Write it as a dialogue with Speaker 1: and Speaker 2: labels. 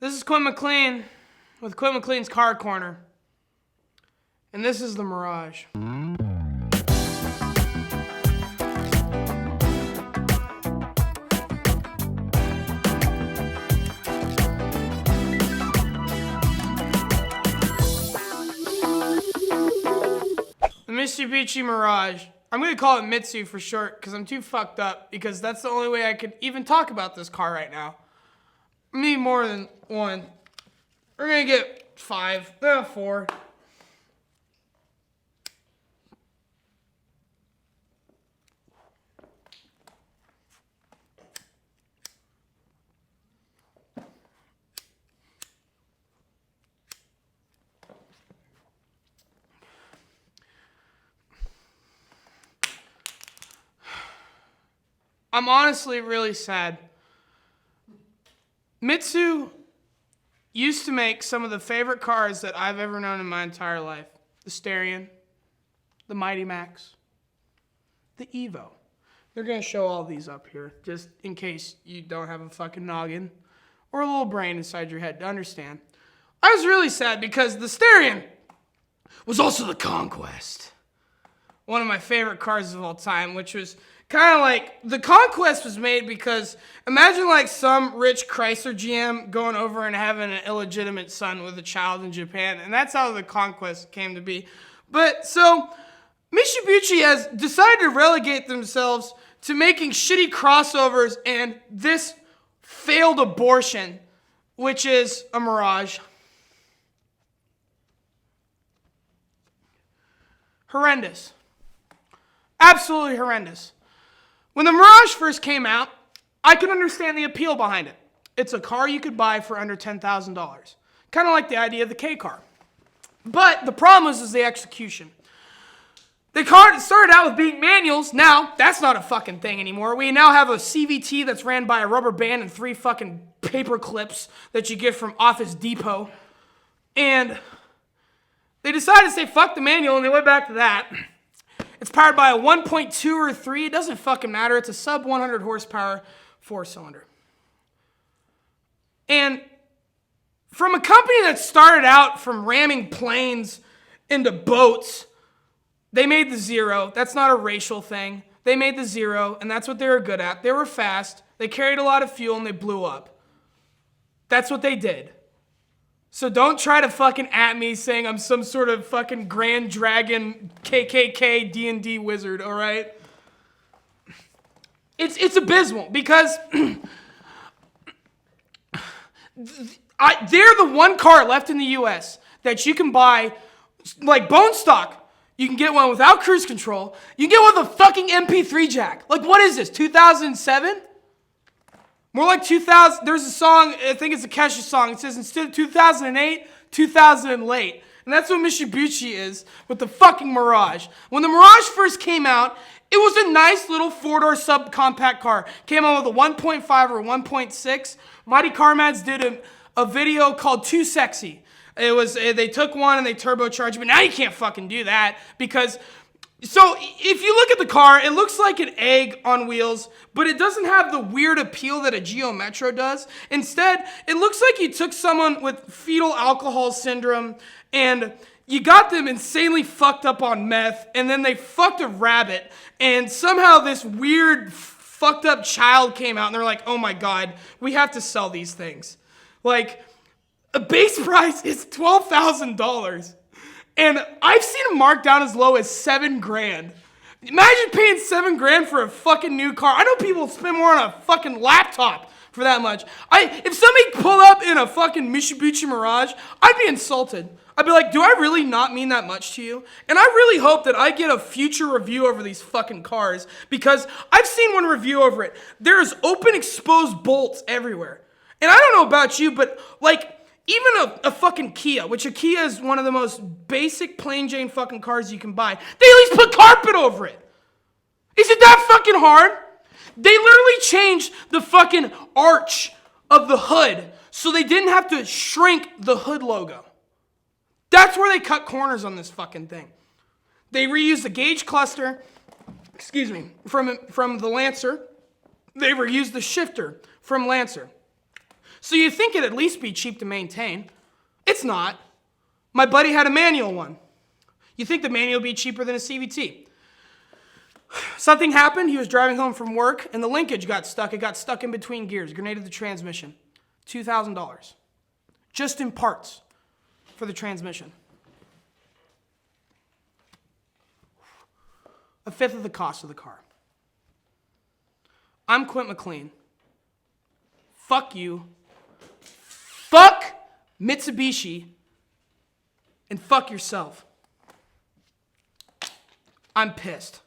Speaker 1: This is Quint McLean with Quint McLean's Car Corner. And this is the Mirage. The Mitsubishi Mirage. I'm going to call it Mitsu for short because I'm too fucked up because that's the only way I could even talk about this car right now. I need more than one. We're going to get 5. 4. I'm honestly really sad. Mitsu used to make some of the favorite cars that I've ever known in my entire life. The Starion, the Mighty Max, the Evo. They're going to show all these up here, just in case you don't have a fucking noggin or a little brain inside your head to understand. I was really sad because the Starion was also the Conquest. One of my favorite cars of all time, which was kind of like, the Conquest was made because imagine like some rich Chrysler GM going over and having an illegitimate son with a child in Japan, and that's how the Conquest came to be. But so Mitsubishi has decided to relegate themselves to making shitty crossovers and this failed abortion, which is a Mirage. Horrendous. Absolutely horrendous. When the Mirage first came out, I could understand the appeal behind it. It's a car you could buy for under $10,000. Kind of like the idea of the K car. But the problem is the execution. The car started out with being manuals. Now, that's not a fucking thing anymore. We now have a CVT that's ran by a rubber band and 3 fucking paper clips that you get from Office Depot. And they decided to say fuck the manual and they went back to that. It's powered by a 1.2 or 3. It doesn't fucking matter. It's a sub 100 horsepower 4-cylinder. And from a company that started out from ramming planes into boats, they made the Zero. That's not a racial thing. They made the Zero, and that's what they were good at. They were fast. They carried a lot of fuel, and they blew up. That's what they did. So don't try to fucking at me saying I'm some sort of fucking Grand Dragon KKK D&D wizard, all right? It's abysmal because they're the one car left in the U.S. that you can buy, like bone stock. You can get one without cruise control. You can get one with a fucking MP3 jack. Like, what is this, 2007? More like 2000, there's a song, I think it's a Kesha song. It says instead of 2008, 2000 and late. And that's what Mitsubishi is with the fucking Mirage. When the Mirage first came out, it was a nice little 4-door subcompact car. Came out with a 1.5 or 1.6. Mighty Car Mads did a video called Too Sexy. It was, they took one and they turbocharged it, but now you can't fucking do that because... So, if you look at the car, it looks like an egg on wheels, but it doesn't have the weird appeal that a Geo Metro does. Instead, it looks like you took someone with fetal alcohol syndrome and you got them insanely fucked up on meth, and then they fucked a rabbit, and somehow this weird fucked up child came out, and they're like, oh my god, we have to sell these things. Like, a base price is $12,000. And I've seen them marked down as low as $7,000. Imagine paying $7,000 for a fucking new car. I know people spend more on a fucking laptop for that much. If somebody pulled up in a fucking Mitsubishi Mirage, I'd be insulted. I'd be like, do I really not mean that much to you? And I really hope that I get a future review over these fucking cars because I've seen one review over it. There's open exposed bolts everywhere. And I don't know about you, but like, even a fucking Kia, which a Kia is one of the most basic plain Jane fucking cars you can buy, they at least put carpet over it. Is it that fucking hard? They literally changed the fucking arch of the hood so they didn't have to shrink the hood logo. That's where they cut corners on this fucking thing. They reused the gauge cluster, from the Lancer. They reused the shifter from Lancer. So you think it'd at least be cheap to maintain. It's not. My buddy had a manual one. You think the manual would be cheaper than a CVT. Something happened. He was driving home from work, and the linkage got stuck. It got stuck in between gears, grenaded the transmission. $2,000. Just in parts for the transmission. A fifth of the cost of the car. I'm Quint McLean. Fuck you. Fuck Mitsubishi. And fuck yourself. I'm pissed.